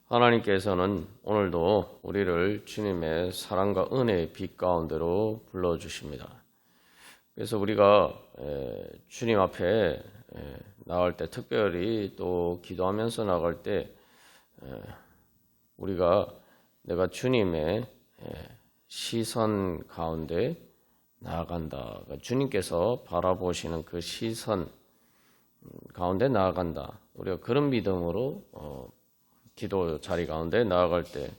하나님께서는 오늘도 우리를 주님의 사랑과 은혜의 빛 가운데로 불러주십니다. 그래서 우리가 주님 앞에 나갈 때, 특별히 또 기도하면서 나갈 때 우리가 내가 주님의 시선 가운데 나아간다. 주님께서 바라보시는 그 시선 가운데 나아간다. 우리가 그런 믿음으로 기도 자리 가운데 나아갈 때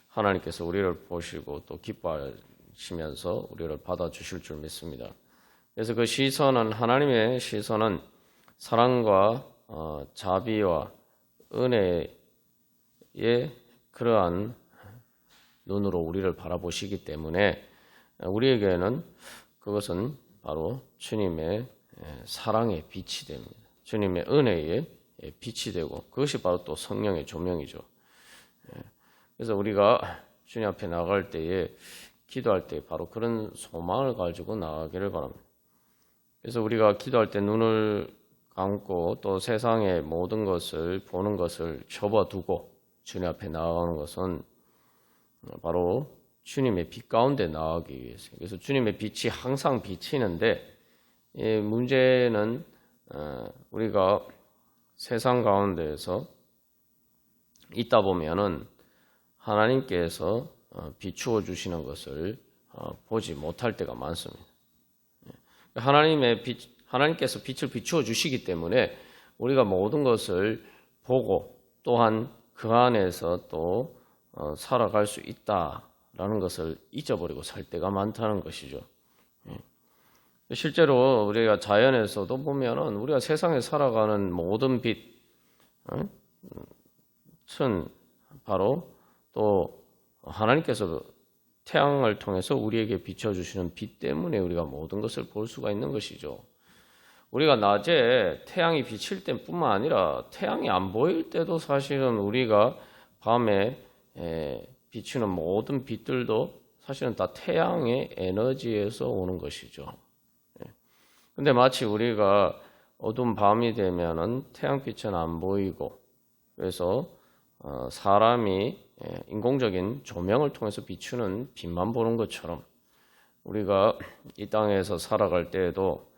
하나님께서 우리를 보시고 또 기뻐하시면서 우리를 받아주실 줄 믿습니다. 그래서 그 시선은, 하나님의 시선은 사랑과 자비와 은혜의 그러한 눈으로 우리를 바라보시기 때문에 우리에게는 그것은 바로 주님의 사랑의 빛이 됩니다. 주님의 은혜의 빛이 되고, 그것이 바로 또 성령의 조명이죠. 그래서 우리가 주님 앞에 나갈 때에, 기도할 때 바로 그런 소망을 가지고 나가기를 바랍니다. 그래서 우리가 기도할 때 눈을 감고 또 세상의 모든 것을 보는 것을 접어두고 주님 앞에 나아가는 것은 바로 주님의 빛 가운데 나아가기 위해서. 그래서 주님의 빛이 항상 비치는데, 문제는 우리가 세상 가운데에서 있다 보면은 하나님께서 비추어 주시는 것을 보지 못할 때가 많습니다. 하나님께서 빛을 비추어 주시기 때문에 우리가 모든 것을 보고 또한 그 안에서 또 살아갈 수 있다라는 것을 잊어버리고 살 때가 많다는 것이죠. 실제로 우리가 자연에서도 보면은 우리가 세상에 살아가는 모든 빛은 바로 또 하나님께서 태양을 통해서 우리에게 비춰주시는 빛 때문에 우리가 모든 것을 볼 수가 있는 것이죠. 우리가 낮에 태양이 비칠 때뿐만 아니라 태양이 안 보일 때도 사실은 우리가 밤에 비추는 모든 빛들도 사실은 다 태양의 에너지에서 오는 것이죠. 근데 마치 우리가 어두운 밤이 되면은 태양빛은 안 보이고, 그래서 사람이 인공적인 조명을 통해서 비추는 빛만 보는 것처럼 우리가 이 땅에서 살아갈 때에도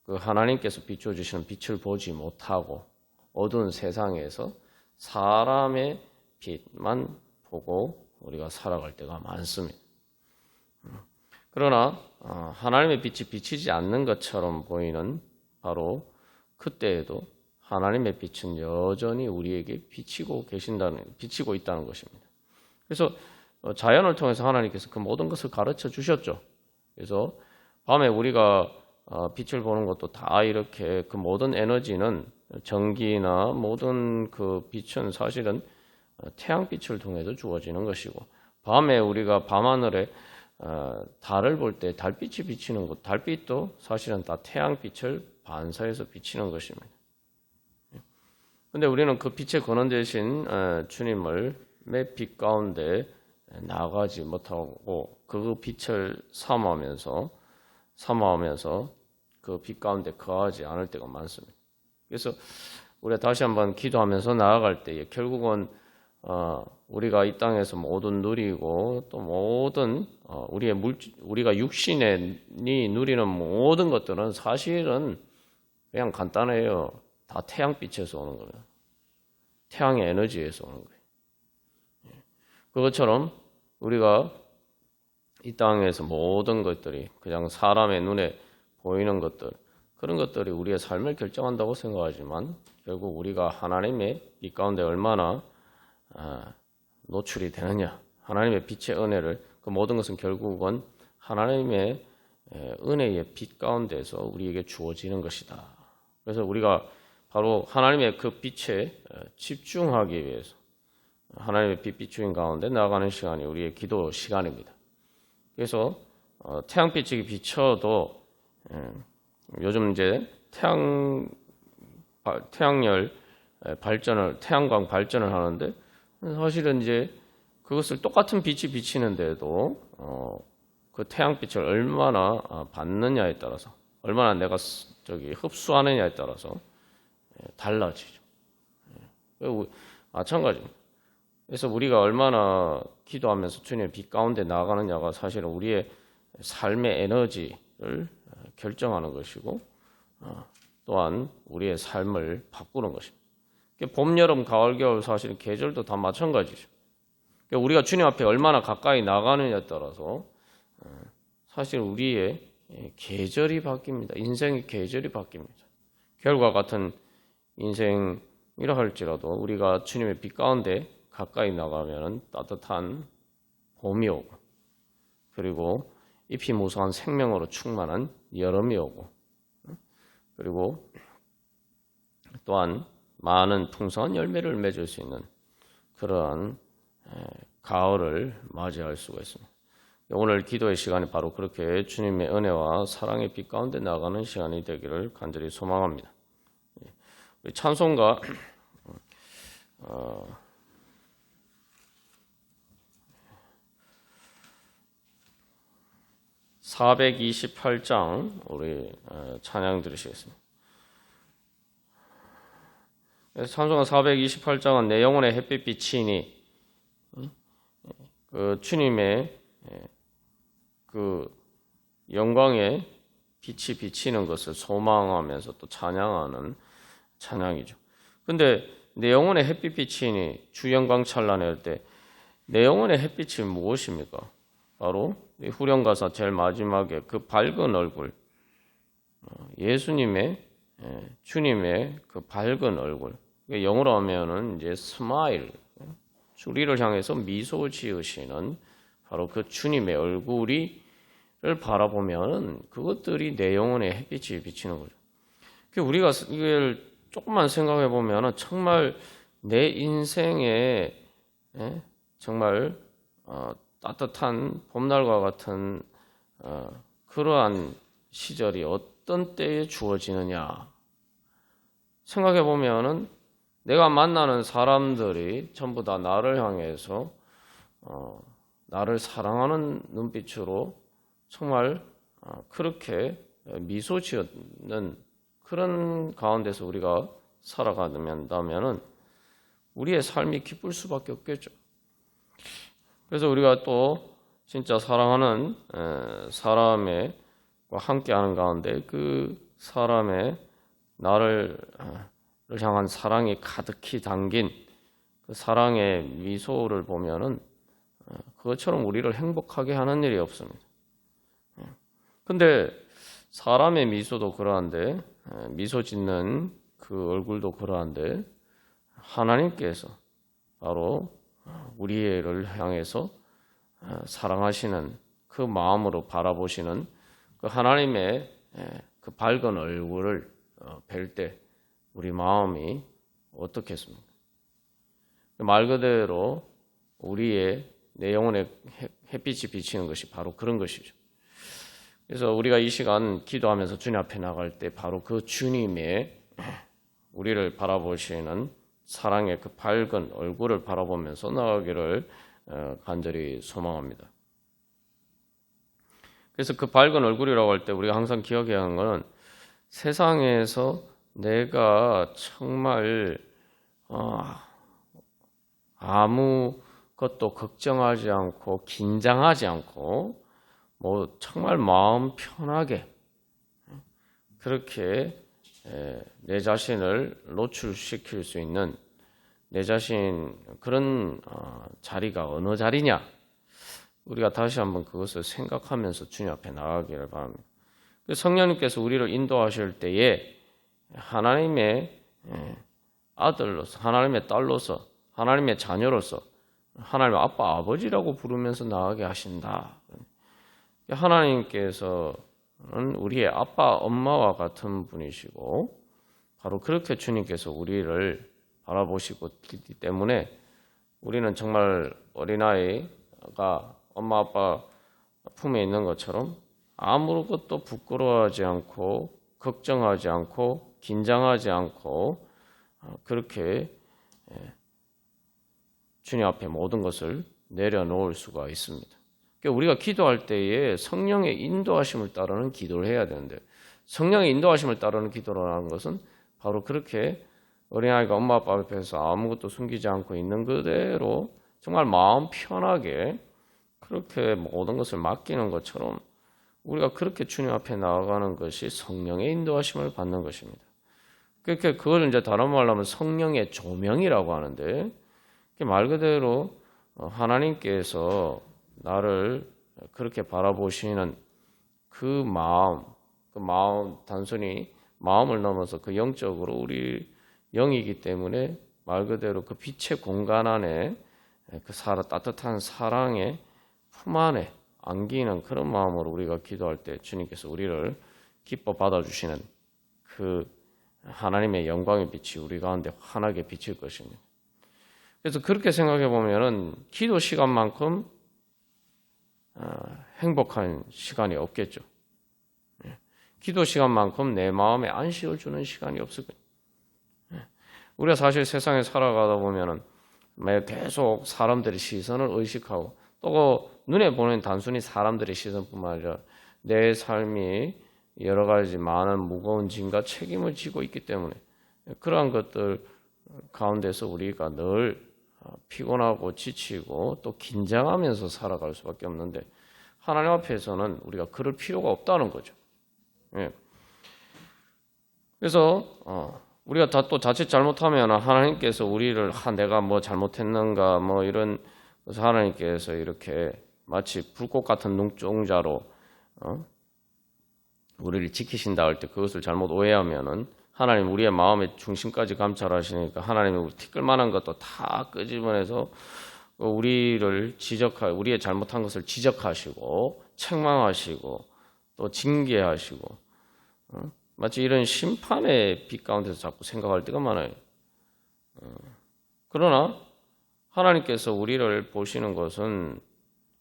그 하나님께서 비춰주시는 빛을 보지 못하고 어두운 세상에서 사람의 빛만 보고 우리가 살아갈 때가 많습니다. 그러나 하나님의 빛이 비치지 않는 것처럼 보이는 바로 그때에도 하나님의 빛은 여전히 우리에게 비치고 있다는 것입니다. 그래서 자연을 통해서 하나님께서 그 모든 것을 가르쳐 주셨죠. 그래서 밤에 우리가 빛을 보는 것도 다 이렇게 그 모든 에너지는, 전기나 모든 그 빛은 사실은 태양빛을 통해서 주어지는 것이고, 밤에 우리가 밤하늘에 달을 볼 때 달빛이 비치는 것, 달빛도 사실은 다 태양빛을 반사해서 비치는 것입니다. 그런데 우리는 그 빛의 근원 되신 주님을 매 빛 가운데 나가지 못하고 그 빛을 사모하면서 그 빛 가운데 거하지 않을 때가 많습니다. 그래서 우리가 다시 한번 기도하면서 나아갈 때에 결국은 우리가 이 땅에서 모든 누리고 또 모든 우리가 육신이 누리는 모든 것들은 사실은 그냥 간단해요. 다 태양빛에서 오는 거예요. 태양의 에너지에서 오는 거예요. 그것처럼 우리가 이 땅에서 모든 것들이 그냥 사람의 눈에 보이는 것들, 그런 것들이 우리의 삶을 결정한다고 생각하지만 결국 우리가 하나님의 빛 가운데 얼마나 노출이 되느냐, 하나님의 빛의 은혜를, 그 모든 것은 결국은 하나님의 은혜의 빛 가운데서 우리에게 주어지는 것이다. 그래서 우리가 바로 하나님의 그 빛에 집중하기 위해서 하나님의 빛 비추인 가운데 나아가는 시간이 우리의 기도 시간입니다. 그래서 태양빛이 비춰도 요즘 이제 태양열 발전을, 태양광 발전을 하는데, 사실은 이제 그것을 똑같은 빛이 비치는데도 그 태양빛을 얼마나 받느냐에 따라서, 얼마나 내가 흡수하느냐에 따라서 달라지죠. 마찬가지입니다. 그래서 우리가 얼마나 기도하면서 주님의 빛 가운데 나아가느냐가 사실은 우리의 삶의 에너지를 결정하는 것이고 또한 우리의 삶을 바꾸는 것입니다. 봄, 여름, 가을, 겨울 사실은 계절도 다 마찬가지죠. 우리가 주님 앞에 얼마나 가까이 나가느냐에 따라서 사실 우리의 계절이 바뀝니다. 인생의 계절이 바뀝니다. 겨울과 같은 인생이라 할지라도 우리가 주님의 빛 가운데 가까이 나가면 따뜻한 봄이 오고 그리고 잎이 무성한 생명으로 충만한 여름이 오고 그리고 또한 많은 풍성한 열매를 맺을 수 있는 그러한 가을을 맞이할 수가 있습니다. 오늘 기도의 시간이 바로 그렇게 주님의 은혜와 사랑의 빛 가운데 나가는 시간이 되기를 간절히 소망합니다. 우리 찬송가 428장 우리 찬양 들으시겠습니다. 찬송가 428장은 내 영혼의 햇빛 비치니 그 주님의 그 영광의 빛이 비치는 것을 소망하면서 또 찬양하는 찬양이죠. 근데 내 영혼의 햇빛 비치니 주 영광 찬란할 때 내 영혼의 햇빛이 무엇입니까? 바로 후렴 가사 제일 마지막에 그 밝은 얼굴, 예수님의 주님의 그 밝은 얼굴, 영어로 하면은 이제 스마일, 우리를 향해서 미소 지으시는 바로 그 주님의 얼굴을 바라보면은 그것들이 내 영혼의 햇빛이 비치는 거죠. 우리가 이걸 조금만 생각해 보면은 정말 내 인생에 정말 따뜻한 봄날과 같은 그러한 시절이 어떤 때에 주어지느냐 생각해 보면은 내가 만나는 사람들이 전부 다 나를 향해서 나를 사랑하는 눈빛으로 정말 그렇게 미소 지었는 그런 가운데서 우리가 살아간다면은 우리의 삶이 기쁠 수밖에 없겠죠. 그래서 우리가 또 진짜 사랑하는 사람의 함께하는 가운데 그 사람의 나를 향한 사랑이 가득히 담긴 그 사랑의 미소를 보면은 그것처럼 우리를 행복하게 하는 일이 없습니다. 근데 사람의 미소도 그러한데 미소 짓는 그 얼굴도 그러한데 하나님께서 바로 우리를 향해서 사랑하시는 그 마음으로 바라보시는 그 하나님의 그 밝은 얼굴을 뵐 때 우리 마음이 어떻겠습니까? 말 그대로 우리의 내 영혼의 햇빛이 비치는 것이 바로 그런 것이죠. 그래서 우리가 이 시간 기도하면서 주님 앞에 나갈 때 바로 그 주님의 우리를 바라보시는 사랑의 그 밝은 얼굴을 바라보면서 나가기를 간절히 소망합니다. 그래서 그 밝은 얼굴이라고 할 때 우리가 항상 기억해야 하는 것은 세상에서 내가 정말 아무것도 걱정하지 않고 긴장하지 않고 뭐 정말 마음 편하게 그렇게 내 자신을 노출시킬 수 있는 내 자신 그런 자리가 어느 자리냐 우리가 다시 한번 그것을 생각하면서 주님 앞에 나가기를 바랍니다. 성령님께서 우리를 인도하실 때에 하나님의 아들로서 하나님의 딸로서 하나님의 자녀로서 하나님의 아빠 아버지라고 부르면서 나가게 하신다. 하나님께서는 우리의 아빠 엄마와 같은 분이시고 바로 그렇게 주님께서 우리를 바라보시고 있기 때문에 우리는 정말 어린아이가 엄마 아빠 품에 있는 것처럼 아무것도 부끄러워하지 않고 걱정하지 않고 긴장하지 않고 그렇게 주님 앞에 모든 것을 내려놓을 수가 있습니다. 그러니까 우리가 기도할 때에 성령의 인도하심을 따르는 기도를 해야 되는데 성령의 인도하심을 따르는 기도라는 것은 바로 그렇게 어린아이가 엄마 아빠 앞에서 아무것도 숨기지 않고 있는 그대로 정말 마음 편하게 그렇게 모든 것을 맡기는 것처럼 우리가 그렇게 주님 앞에 나아가는 것이 성령의 인도하심을 받는 것입니다. 그걸 이제 다른 말로 하면 성령의 조명이라고 하는데, 말 그대로 하나님께서 나를 그렇게 바라보시는 그 마음 단순히 마음을 넘어서 그 영적으로 우리 영이기 때문에 말 그대로 그 빛의 공간 안에 그 따뜻한 사랑의 품 안에 안기는 그런 마음으로 우리가 기도할 때 주님께서 우리를 기뻐 받아주시는 그 하나님의 영광의 빛이 우리 가운데 환하게 비칠 것입니다. 그래서 그렇게 생각해 보면은 기도 시간만큼 행복한 시간이 없겠죠. 기도 시간만큼 내 마음에 안식을 주는 시간이 없을 거예요. 우리가 사실 세상에 살아가다 보면은 계속 사람들의 시선을 의식하고 또 눈에 보는 단순히 사람들의 시선뿐만 아니라 내 삶이 여러 가지 많은 무거운 짐과 책임을 지고 있기 때문에 그러한 것들 가운데서 우리가 늘 피곤하고 지치고 또 긴장하면서 살아갈 수밖에 없는데 하나님 앞에서는 우리가 그럴 필요가 없다는 거죠. 그래서 우리가 또 자칫 잘못하면 하나님께서 우리를 내가 뭐 잘못했는가 뭐 이런 그래서 하나님께서 이렇게 마치 불꽃 같은 눈동자로 우리를 지키신다 할 때 그것을 잘못 오해하면은 하나님 우리의 마음의 중심까지 감찰하시니까 하나님이 우리 티끌만한 것도 다 끄집어내서 우리를 우리의 잘못한 것을 지적하시고 책망하시고 또 징계하시고 마치 이런 심판의 빛 가운데서 자꾸 생각할 때가 많아요. 그러나 하나님께서 우리를 보시는 것은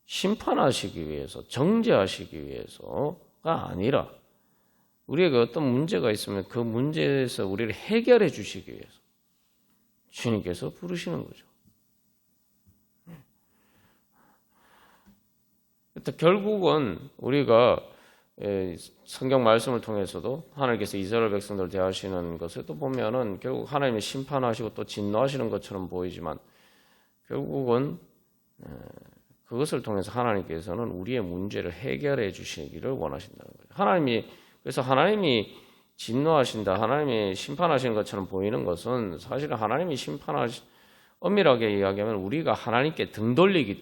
심판하시기 위해서 정죄하시기 위해서가 아니라 우리에게 어떤 문제가 있으면 그 문제에서 우리를 해결해 주시기 위해서 주님께서 부르시는 거죠. 결국은 우리가 성경 말씀을 통해서도 하나님께서 이스라엘 백성들 대하시는 것을 또 보면은 결국 하나님이 심판하시고 또 진노하시는 것처럼 보이지만 결국은 그것을 통해서 하나님께서는 우리의 문제를 해결해 주시기를 원하신다는 거예요. 그래서 하나님이 진노하신다, 하나님이 심판하시는 것처럼 보이는 것은 사실은 하나님이 엄밀하게 이야기하면 우리가 하나님께 등 돌리기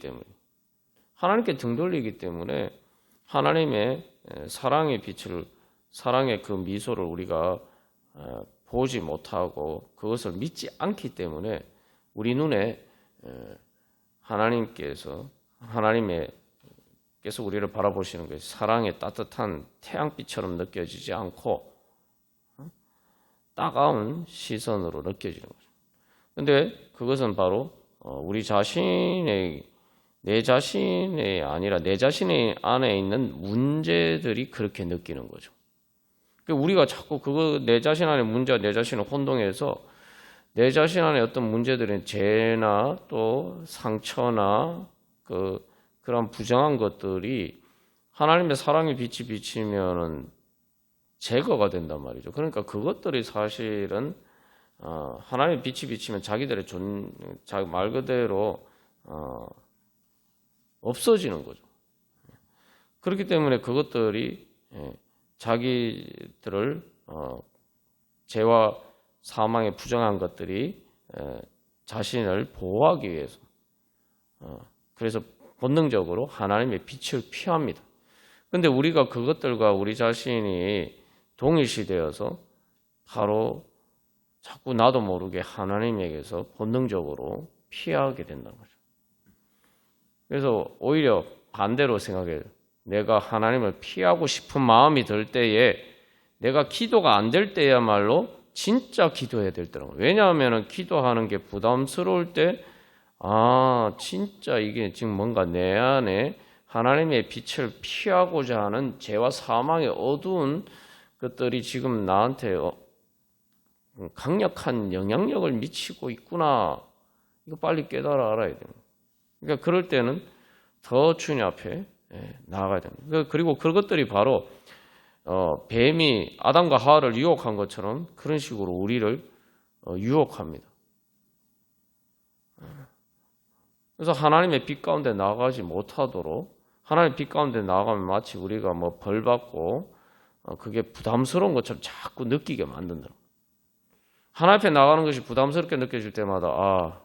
때문에 하나님의 사랑의 빛을 사랑의 그 미소를 우리가 보지 못하고 그것을 믿지 않기 때문에 우리 눈에 하나님께서 우리를 바라보시는 것이 사랑의 따뜻한 태양빛처럼 느껴지지 않고 따가운 시선으로 느껴지는 거죠. 그런데 그것은 바로 내 자신이 아니라 내 자신의 안에 있는 문제들이 그렇게 느끼는 거죠. 우리가 자꾸 내 자신 안에 문제와 내 자신을 혼동해서 내 자신 안에 어떤 문제들은 죄나 또 상처나 그런 부정한 것들이 하나님의 사랑의 빛이 비치면은 제거가 된단 말이죠. 그러니까 그것들이 사실은 하나님의 빛이 비치면 자기들의 말 그대로 없어지는 거죠. 그렇기 때문에 그것들이 자기들을 죄와 사망에 부정한 것들이 자신을 보호하기 위해서 그래서 본능적으로 하나님의 빛을 피합니다. 그런데 우리가 그것들과 우리 자신이 동일시되어서 바로 자꾸 나도 모르게 하나님에게서 본능적으로 피하게 된다는 거죠. 그래서 오히려 반대로 생각해요. 내가 하나님을 피하고 싶은 마음이 들 때에 내가 기도가 안 될 때야말로 진짜 기도해야 될 때라고. 왜냐하면 기도하는 게 부담스러울 때 진짜 이게 지금 뭔가 내 안에 하나님의 빛을 피하고자 하는 죄와 사망의 어두운 것들이 지금 나한테 강력한 영향력을 미치고 있구나. 이거 빨리 깨달아 알아야 됩니다. 그러니까 그럴 때는 더 주님 앞에 나아가야 됩니다. 그리고 그것들이 바로 뱀이 아담과 하와를 유혹한 것처럼 그런 식으로 우리를 유혹합니다. 그래서 하나님의 빛 가운데 나아가지 못하도록, 하나님의 빛 가운데 나아가면 마치 우리가 뭐 벌 받고 그게 부담스러운 것처럼 자꾸 느끼게 만든다. 하나님 앞에 나가는 것이 부담스럽게 느껴질 때마다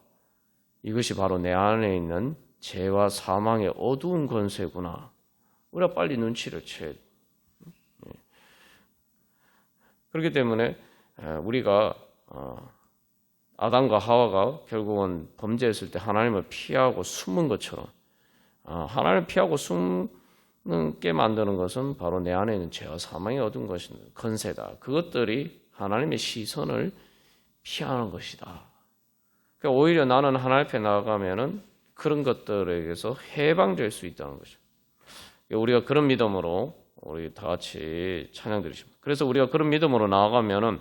이것이 바로 내 안에 있는 죄와 사망의 어두운 권세구나. 우리가 빨리 눈치를 채야 돼. 그렇기 때문에 우리가 아담과 하와가 결국은 범죄했을 때 하나님을 피하고 숨은 것처럼 하나님을 피하고 숨게 만드는 것은 바로 내 안에 있는 죄와 사망의 어두운 권세다. 그것들이 하나님의 시선을 피하는 것이다. 그러니까 오히려 나는 하나님 앞에 나아가면은 그런 것들에게서 해방될 수 있다는 거죠. 우리가 그런 믿음으로 우리 다 같이 찬양 드리십니다. 그래서 우리가 그런 믿음으로 나아가면은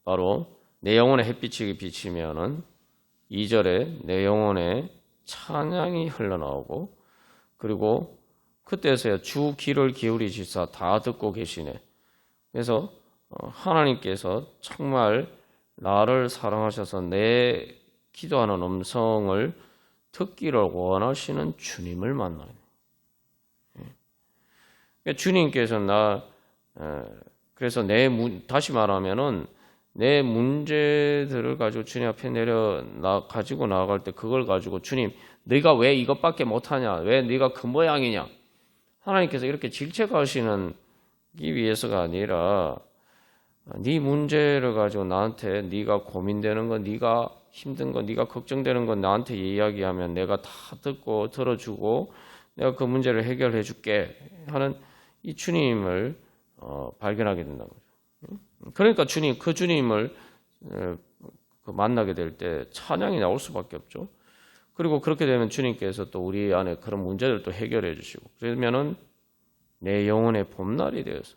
바로 내 영혼의 햇빛이 비치면은 2절에 내 영혼에 찬양이 흘러나오고, 그리고 그때서야 주 귀를 기울이시사 다 듣고 계시네. 그래서 하나님께서 정말 나를 사랑하셔서 내 기도하는 음성을 듣기를 원하시는 주님을 만나요. 주님께서 그래서 다시 말하면은 내 문제들을 가지고 주님 앞에 가지고 나아갈 때 그걸 가지고 주님, 네가 왜 이것밖에 못하냐? 왜 네가 그 모양이냐? 하나님께서 이렇게 질책하시는 기 위해서가 아니라 네 문제를 가지고 나한테 네가 고민되는 거, 네가 힘든 거, 네가 걱정되는 건 나한테 이야기하면 내가 다 듣고 들어주고 내가 그 문제를 해결해 줄게 하는 이 주님을 발견하게 된다는 거죠. 그러니까 그 주님을 만나게 될 때 찬양이 나올 수밖에 없죠. 그리고 그렇게 되면 주님께서 또 우리 안에 그런 문제를 또 해결해 주시고, 그러면은 내 영혼의 봄날이 되어서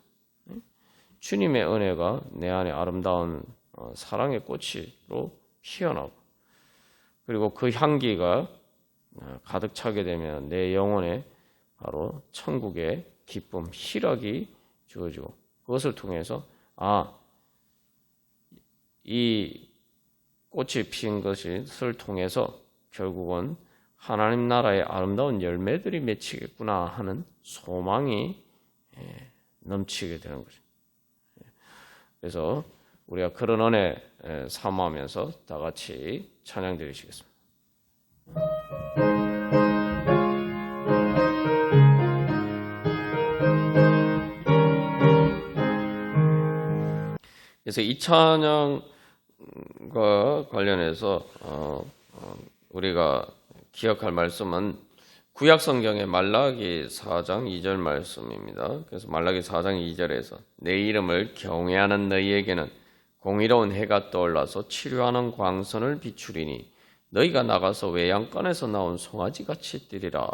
주님의 은혜가 내 안에 아름다운 사랑의 꽃으로 피어나고, 그리고 그 향기가 가득 차게 되면 내 영혼에 바로 천국의 기쁨, 희락이 주어지고, 그것을 통해서 이 꽃이 피인 것을 통해서 결국은 하나님 나라의 아름다운 열매들이 맺히겠구나 하는 소망이 넘치게 되는 거죠. 그래서 우리가 그런 은혜 사모하면서 다 같이 찬양 드리시겠습니다. 그래서 이 찬양과 관련해서 우리가 기억할 말씀은 구약 성경의 말라기 4장 2절 말씀입니다. 그래서 말라기 4장 2절에서 내 이름을 경외하는 너희에게는 공의로운 해가 떠올라서 치료하는 광선을 비추리니 너희가 나가서 외양간에서 나온 송아지같이 뛰리라.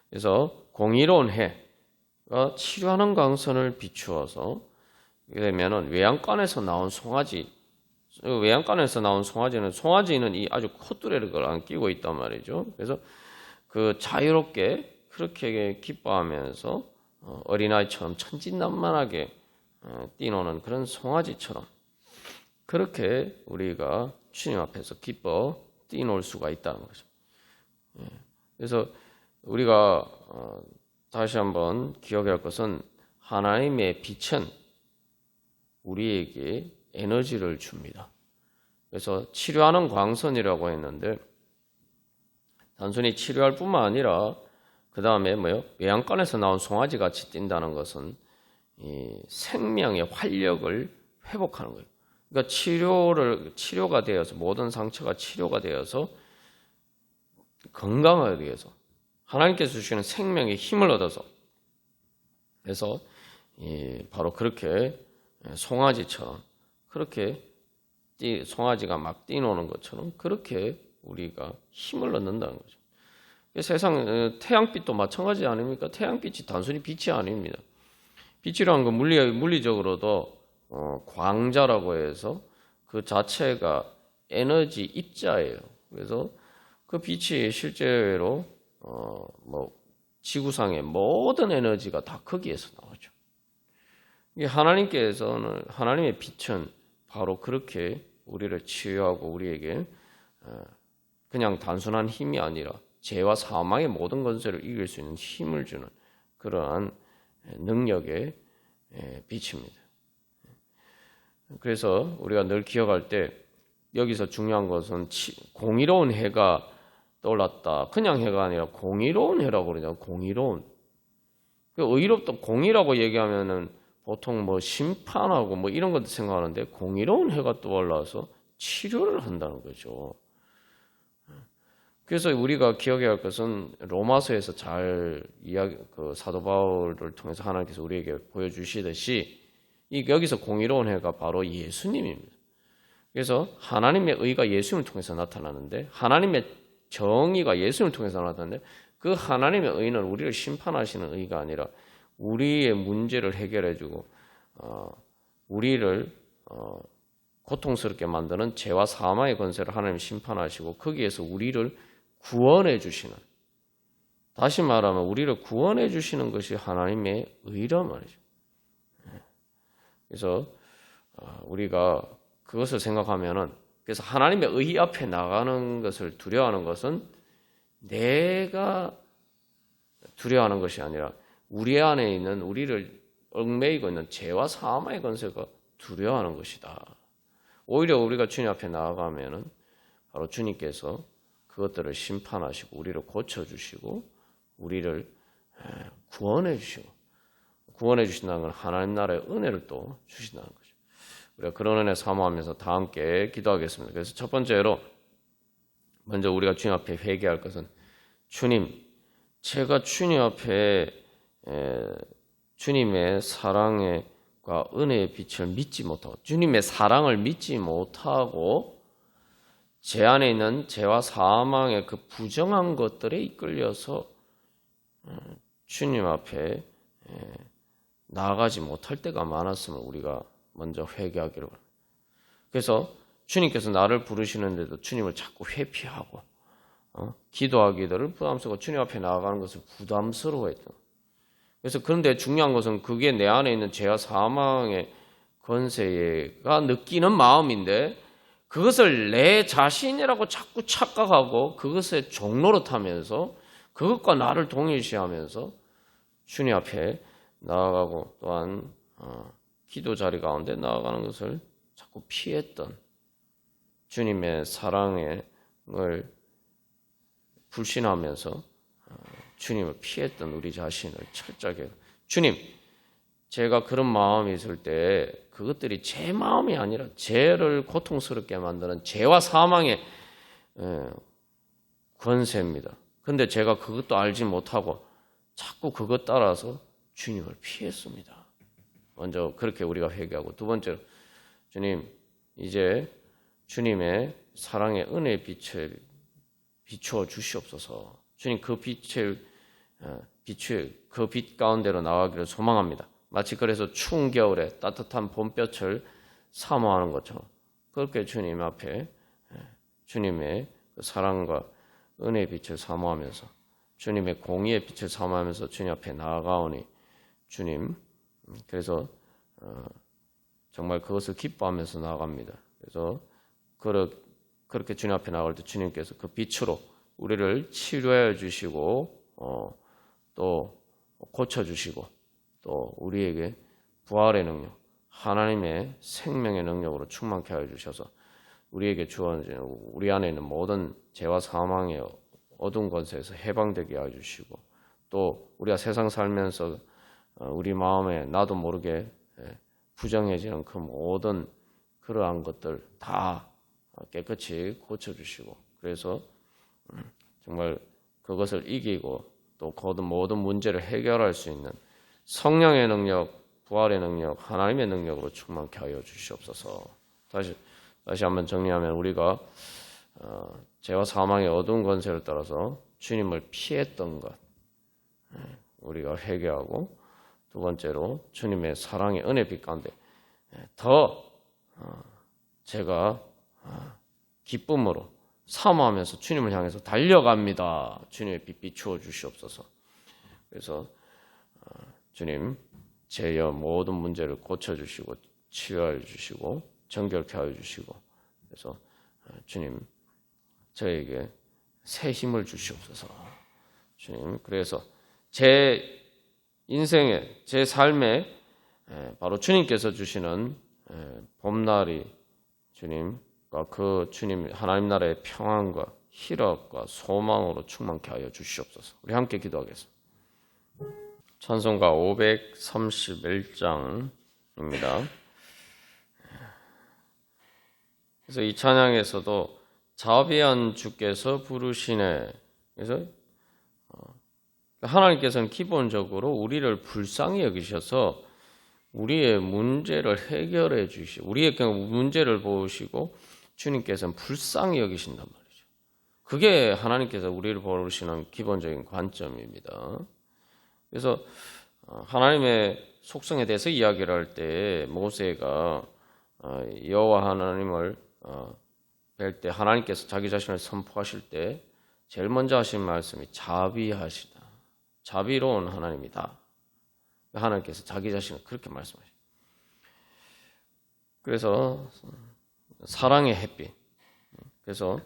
그래서 공의로운 해가 치료하는 광선을 비추어서 그러면은 외양간에서 나온 송아지, 외양간에서 나온 송아지는 이 아주 콧뚜레를 안 끼고 있단 말이죠. 그래서 그 자유롭게 그렇게 기뻐하면서 어린아이처럼 천진난만하게 뛰노는 그런 송아지처럼 그렇게 우리가 주님 앞에서 기뻐 뛰놀 수가 있다는 거죠. 그래서 우리가 다시 한번 기억해야 할 것은 하나님의 빛은 우리에게 에너지를 줍니다. 그래서 치료하는 광선이라고 했는데 단순히 치료할 뿐만 아니라 그 다음에 외양간에서 나온 송아지 같이 뛴다는 것은 이 생명의 활력을 회복하는 거예요. 그러니까 치료가 되어서 모든 상처가 치료가 되어서 건강하게 되어서 하나님께서 주시는 생명의 힘을 얻어서 그래서 바로 그렇게 송아지처럼 그렇게 송아지가 막 뛰노는 것처럼 그렇게 우리가 힘을 얻는다는 거죠. 세상 태양빛도 마찬가지 아닙니까? 태양빛이 단순히 빛이 아닙니다. 빛이라는 건 물리적으로도 광자라고 해서 그 자체가 에너지 입자예요. 그래서 그 빛이 실제로 지구상의 모든 에너지가 다 거기에서 나오죠. 이 하나님께서는 하나님의 빛은 바로 그렇게 우리를 치유하고 우리에게 그냥 단순한 힘이 아니라 죄와 사망의 모든 권세를 이길 수 있는 힘을 주는 그러한 능력의 빛입니다. 그래서 우리가 늘 기억할 때 여기서 중요한 것은 공의로운 해가 떠올랐다. 그냥 해가 아니라 공의로운 해라고 그러죠. 공의로운. 의롭다 공의라고 얘기하면은 보통 뭐 심판하고 뭐 이런 것도 생각하는데 공의로운 해가 떠올라서 치료를 한다는 거죠. 그래서 우리가 기억해야 할 것은 로마서에서 잘 사도 바울을 통해서 하나님께서 우리에게 보여주시듯이 여기서 공의로운 해가 바로 예수님입니다. 그래서 하나님의 의가 예수님을 통해서 나타나는데 하나님의 정의가 예수님을 통해서 나타나는데 그 하나님의 의는 우리를 심판하시는 의가 아니라 우리의 문제를 해결해주고 우리를 고통스럽게 만드는 죄와 사망의 권세를 하나님이 심판하시고 거기에서 우리를 구원해 주시는, 다시 말하면 우리를 구원해 주시는 것이 하나님의 의란 말이죠. 그래서 우리가 그것을 생각하면은, 그래서 하나님의 의 앞에 나가는 것을 두려워하는 것은 내가 두려워하는 것이 아니라 우리 안에 있는 우리를 얽매이고 있는 죄와 사망의 권세가 두려워하는 것이다. 오히려 우리가 주님 앞에 나아가면은 바로 주님께서 그것들을 심판하시고 우리를 고쳐주시고 우리를 구원해 주신다는 건 하나님 나라의 은혜를 또 주신다는 거죠. 우리가 그런 은혜 사모하면서 다 함께 기도하겠습니다. 그래서 첫 번째로 먼저 우리가 주님 앞에 회개할 것은 주님, 제가 주님 앞에 주님의 사랑과 은혜의 빛을 믿지 못하고 주님의 사랑을 믿지 못하고 제 안에 있는 죄와 사망의 그 부정한 것들에 이끌려서 주님 앞에 나아가지 못할 때가 많았음을 우리가 먼저 회개하기로. 그래서 주님께서 나를 부르시는데도 주님을 자꾸 회피하고 기도하기들을 부담스러워 주님 앞에 나아가는 것을 부담스러워했던. 그래서 그런데 중요한 것은 그게 내 안에 있는 죄와 사망의 권세가 느끼는 마음인데 그것을 내 자신이라고 자꾸 착각하고 그것의 종로로 타면서 그것과 나를 동일시하면서 주님 앞에 나아가고 또한 기도 자리 가운데 나아가는 것을 자꾸 피했던, 주님의 사랑을 불신하면서 주님을 피했던 우리 자신을 철저하게, 주님, 제가 그런 마음이 있을 때 그것들이 제 마음이 아니라 죄를 고통스럽게 만드는 죄와 사망의 권세입니다. 그런데 제가 그것도 알지 못하고 자꾸 그것 따라서 주님을 피했습니다. 먼저 그렇게 우리가 회개하고, 두 번째로 주님, 이제 주님의 사랑의 은혜의 빛을 비추어 주시옵소서. 주님, 그 빛을 그 빛 가운데로 나가기를 소망합니다. 마치 그래서 추운 겨울에 따뜻한 봄볕을 사모하는 것처럼 그렇게 주님 앞에 주님의 사랑과 은혜의 빛을 사모하면서 주님의 공의의 빛을 사모하면서 주님 앞에 나아가오니 주님, 그래서 정말 그것을 기뻐하면서 나아갑니다. 그래서 그렇게 주님 앞에 나아갈 때 주님께서 그 빛으로 우리를 치료해 주시고 또 고쳐주시고 또 우리에게 부활의 능력, 하나님의 생명의 능력으로 충만케 하여 주셔서 우리에게 주어진 우리 안에 있는 모든 죄와 사망의 어두운 권세에서 해방되게 하여 주시고, 또 우리가 세상 살면서 우리 마음에 나도 모르게 부정해지는 그 모든 그러한 것들 다 깨끗이 고쳐주시고, 그래서 정말 그것을 이기고 또 모든 문제를 해결할 수 있는 성령의 능력, 부활의 능력, 하나님의 능력으로 충만케 하여 주시옵소서. 다시 한번 정리하면 우리가 죄와 사망의 어두운 권세를 따라서 주님을 피했던 것 우리가 회개하고, 두 번째로 주님의 사랑의 은혜 빛 가운데 더 제가 기쁨으로 사모하면서 주님을 향해서 달려갑니다. 주님의 빛 비추어 주시옵소서. 그래서 주님, 제여 모든 문제를 고쳐주시고 치유하여 주시고 정결케 하여 주시고 그래서 주님 저에게 새 힘을 주시옵소서. 주님 그래서 제 인생에 제 삶에 바로 주님께서 주시는 봄날이 주님과 그 주님 하나님 나라의 평안과 희락과 소망으로 충만케 하여 주시옵소서. 우리 함께 기도하겠습니다. 찬송가 531장입니다. 그래서 이 찬양에서도 자비한 주께서 부르시네. 그래서 하나님께서는 기본적으로 우리를 불쌍히 여기셔서 우리의 문제를 해결해 주시고 우리의 문제를 보시고 주님께서는 불쌍히 여기신단 말이죠. 그게 하나님께서 우리를 보시는 기본적인 관점입니다. 그래서 하나님의 속성에 대해서 이야기를 할 때 모세가 여호와 하나님을 뵐 때 하나님께서 자기 자신을 선포하실 때 제일 먼저 하신 말씀이 자비하시다. 자비로운 하나님이다. 하나님께서 자기 자신을 그렇게 말씀하십니다. 그래서 사랑의 햇빛. 그래서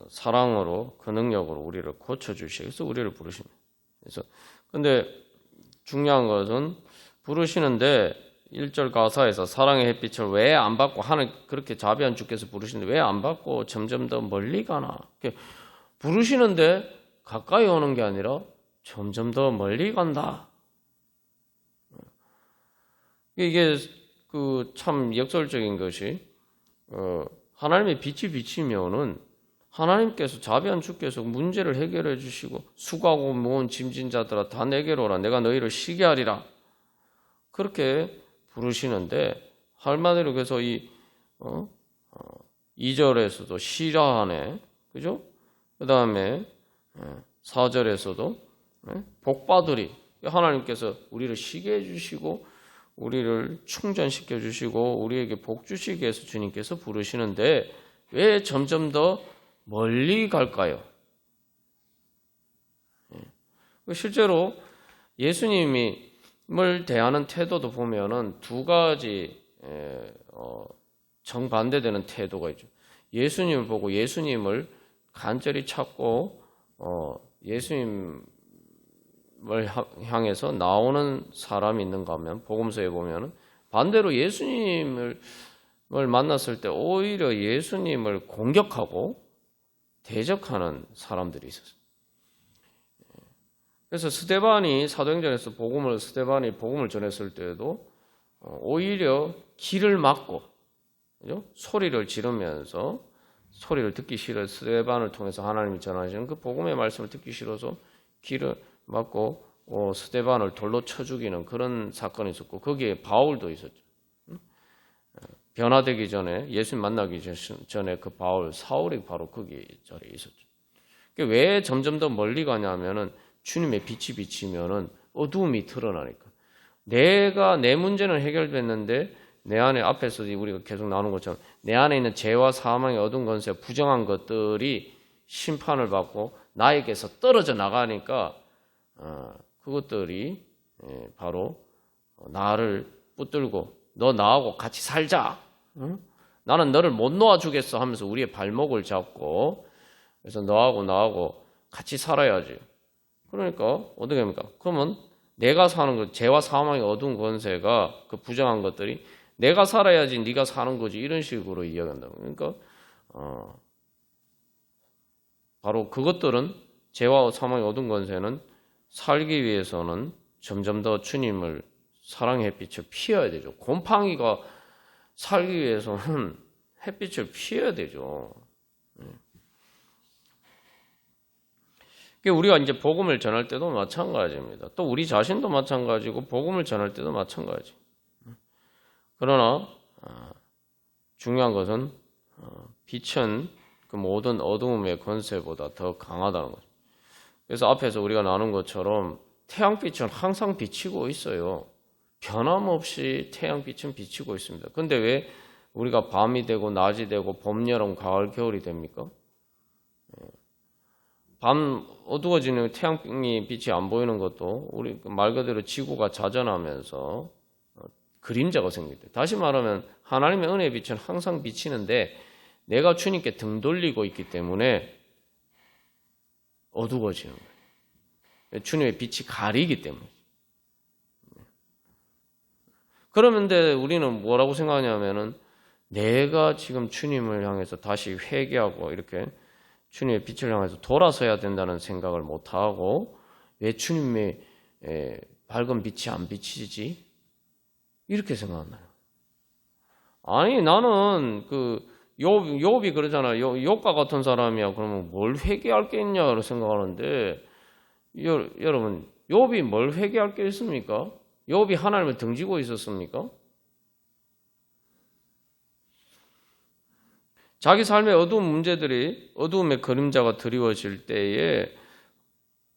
사랑으로 그 능력으로 우리를 고쳐주시기 위해서 우리를 부르십니다. 그래서 근데 중요한 것은 부르시는데 1절 가사에서 사랑의 햇빛을 왜 안 받고 하늘 그렇게 자비한 주께서 부르시는데 왜 안 받고 점점 더 멀리 가나? 부르시는데 가까이 오는 게 아니라 점점 더 멀리 간다. 이게 그 참 역설적인 것이 하나님의 빛이 비치면은 하나님께서 자비한 주께서 문제를 해결해 주시고 수고하고 무거운 짐진 자들아 다 내게로 오라 내가 너희를 쉬게 하리라 그렇게 부르시는데 한마디로 그래서 이 2절에서도 쉬라 하네 그죠? 그 다음에 4절에서도 복 받으리 하나님께서 우리를 쉬게 해주시고 우리를 충전시켜 주시고 우리에게 복 주시기 위해서 주님께서 부르시는데 왜 점점 더 멀리 갈까요? 실제로 예수님을 대하는 태도도 보면은 두 가지 정반대되는 태도가 있죠. 예수님을 보고 예수님을 간절히 찾고 예수님을 향해서 나오는 사람이 있는가 하면 복음서에 보면은 반대로 예수님을 만났을 때 오히려 예수님을 공격하고 대적하는 사람들이 있었어요. 그래서 스데반이 사도행전에서 스데반이 복음을 전했을 때에도 오히려 길을 막고 그죠? 소리를 지르면서 소리를 듣기 싫어 스데반을 통해서 하나님이 전하시는 그 복음의 말씀을 듣기 싫어서 길을 막고 스데반을 돌로 쳐 죽이는 그런 사건이 있었고 거기에 바울도 있었죠. 변화되기 전에 예수님 만나기 전에 그 바울 사울이 바로 거기 자리에 있었죠. 왜 점점 더 멀리 가냐면은 주님의 빛이 비치면은 어두움이 드러나니까 내가 내 문제는 해결됐는데 내 안에 앞에서 우리가 계속 나오는 것처럼 내 안에 있는 죄와 사망의 어두운 권세 부정한 것들이 심판을 받고 나에게서 떨어져 나가니까 그것들이 바로 나를 붙들고 너 나하고 같이 살자. 응? 나는 너를 못 놓아주겠어 하면서 우리의 발목을 잡고 그래서 너하고 나하고 같이 살아야지. 그러니까 어떻게 합니까? 그러면 내가 사는 것, 죄와 사망의 어두운 권세가 그 부정한 것들이 내가 살아야지 네가 사는 거지 이런 식으로 이야기한다. 그러니까 바로 그것들은 죄와 사망의 어두운 권세는 살기 위해서는 점점 더 주님을 사랑의 햇빛을 피해야 되죠. 곰팡이가 살기 위해서는 햇빛을 피해야 되죠. 우리가 이제 복음을 전할 때도 마찬가지입니다. 또 우리 자신도 마찬가지고 복음을 전할 때도 마찬가지. 그러나 중요한 것은 빛은 그 모든 어두움의 권세보다 더 강하다는 거죠. 그래서 앞에서 우리가 나눈 것처럼 태양빛은 항상 비치고 있어요. 변함없이 태양빛은 비치고 있습니다. 그런데 왜 우리가 밤이 되고 낮이 되고 봄, 여름, 가을, 겨울이 됩니까? 밤 어두워지는 태양이 빛이 안 보이는 것도 우리 말 그대로 지구가 자전하면서 그림자가 생기대. 다시 말하면 하나님의 은혜의 빛은 항상 비치는데 내가 주님께 등 돌리고 있기 때문에 어두워지는 거예요. 주님의 빛이 가리기 때문에. 그러는데 우리는 뭐라고 생각하냐면은 내가 지금 주님을 향해서 다시 회개하고 이렇게 주님의 빛을 향해서 돌아서야 된다는 생각을 못하고 왜 주님의 밝은 빛이 안 비치지? 이렇게 생각하나요? 아니 나는 욥이 그러잖아. 욥과 같은 사람이야. 그러면 뭘 회개할 게 있냐고 생각하는데 여러분 욥이 뭘 회개할 게 있습니까? 욥이 하나님을 등지고 있었습니까? 자기 삶의 어두운 문제들이 어두움의 그림자가 드리워질 때에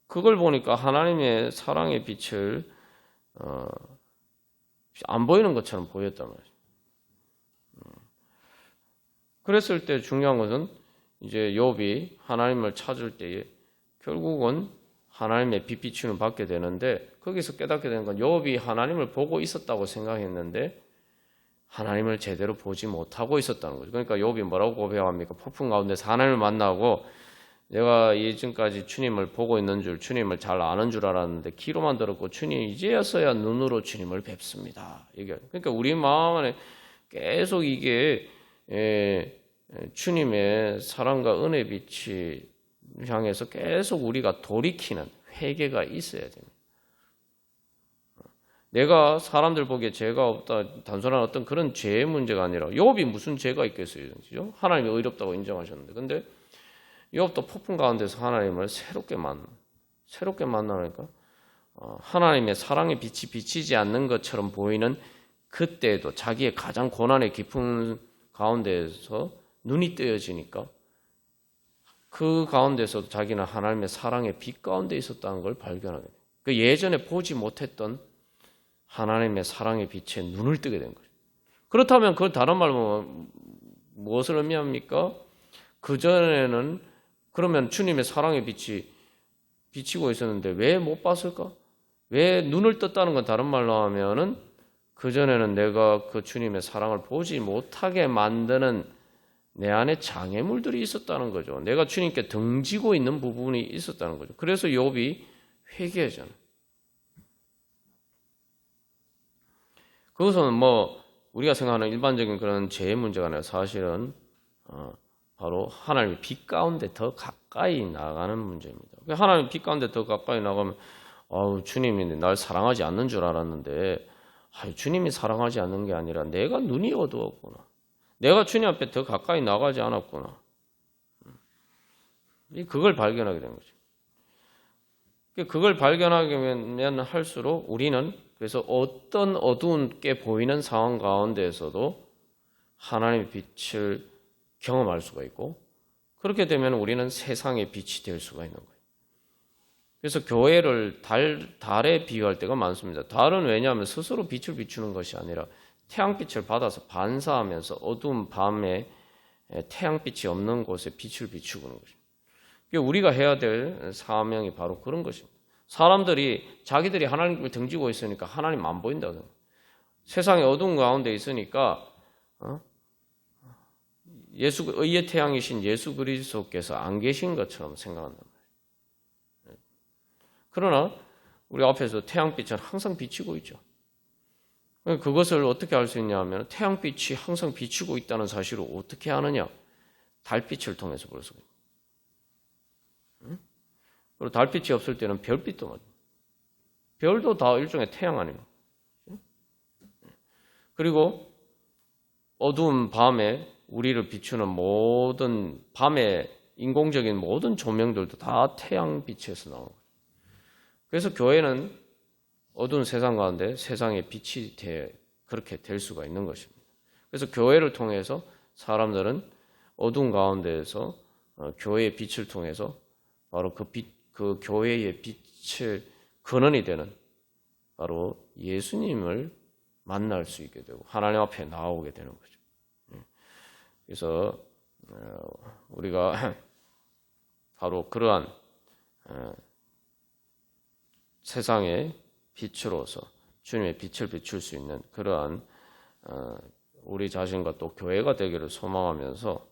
그걸 보니까 하나님의 사랑의 빛을 안 보이는 것처럼 보였단 말이죠. 그랬을 때 중요한 것은 이제 욥이 하나님을 찾을 때에 결국은 하나님의 빛 비추는 받게 되는데 거기서 깨닫게 되는 건 욥이 하나님을 보고 있었다고 생각했는데 하나님을 제대로 보지 못하고 있었다는 거죠. 그러니까 욥이 뭐라고 고백합니까? 폭풍 가운데서 하나님을 만나고 내가 예전까지 주님을 보고 있는 줄, 주님을 잘 아는 줄 알았는데 귀로만 들었고 주님 이제서야 눈으로 주님을 뵙습니다. 이게 그러니까 우리 마음 안에 계속 이게 주님의 사랑과 은혜 빛이 향해서 계속 우리가 돌이키는 회개가 있어야 됩니다. 내가 사람들 보기에 죄가 없다, 단순한 어떤 그런 죄의 문제가 아니라 욥이 무슨 죄가 있겠어요? 그죠? 하나님이 의롭다고 인정하셨는데 근데 욥도 폭풍 가운데서 하나님을 새롭게 만나니까 하나님의 사랑의 빛이 비치지 않는 것처럼 보이는 그때에도 자기의 가장 고난의 깊은 가운데에서 눈이 뜨여지니까 그 가운데서도 자기는 하나님의 사랑의 빛 가운데 있었다는 걸 발견하게 돼요. 그 예전에 보지 못했던 하나님의 사랑의 빛에 눈을 뜨게 된 거죠. 그렇다면 그 다른 말로 무엇을 의미합니까? 그전에는 그러면 주님의 사랑의 빛이 비치고 있었는데 왜 못 봤을까? 왜 눈을 떴다는 건 다른 말로 하면은 그전에는 내가 그 주님의 사랑을 보지 못하게 만드는 내 안에 장애물들이 있었다는 거죠. 내가 주님께 등지고 있는 부분이 있었다는 거죠. 그래서 욥이 회개하잖아요. 그것은 우리가 생각하는 일반적인 그런 죄의 문제가 아니라 사실은 바로 하나님의 빛 가운데 더 가까이 나가는 문제입니다. 하나님의 빛 가운데 더 가까이 나가면 주님이 날 사랑하지 않는 줄 알았는데 주님이 사랑하지 않는 게 아니라 내가 눈이 어두웠구나. 내가 주님 앞에 더 가까이 나가지 않았구나. 그걸 발견하게 된 거죠. 그걸 발견하면 할수록 우리는 그래서 어떤 어두운게 보이는 상황 가운데에서도 하나님의 빛을 경험할 수가 있고 그렇게 되면 우리는 세상의 빛이 될 수가 있는 거예요. 그래서 교회를 달에 비유할 때가 많습니다. 달은 왜냐하면 스스로 빛을 비추는 것이 아니라 태양빛을 받아서 반사하면서 어두운 밤에 태양빛이 없는 곳에 빛을 비추고 있는 것입니다. 우리가 해야 될 사명이 바로 그런 것입니다. 사람들이 자기들이 하나님을 등지고 있으니까 하나님 안 보인다고. 세상의 어두운 가운데 있으니까 의의 태양이신 예수 그리스도께서 안 계신 것처럼 생각한단 말이에요. 그러나 우리 앞에서 태양빛은 항상 비치고 있죠. 그것을 어떻게 알 수 있냐 하면 태양빛이 항상 비치고 있다는 사실을 어떻게 아느냐? 달빛을 통해서 볼 수가 있어요. 그리고 달빛이 없을 때는 별빛도 맞아요. 별도 다 일종의 태양 아닙니까? 그리고 어두운 밤에 우리를 비추는 모든 밤의 인공적인 모든 조명들도 다 태양빛에서 나오는 거예요. 그래서 교회는 어두운 세상 가운데 세상의 빛이 그렇게 될 수가 있는 것입니다. 그래서 교회를 통해서 사람들은 어두운 가운데에서 교회의 빛을 통해서 바로 그 교회의 빛을 근원이 되는 바로 예수님을 만날 수 있게 되고 하나님 앞에 나오게 되는 거죠. 그래서 우리가 바로 그러한 세상의 빛으로서 주님의 빛을 비출 수 있는 그러한 우리 자신과 또 교회가 되기를 소망하면서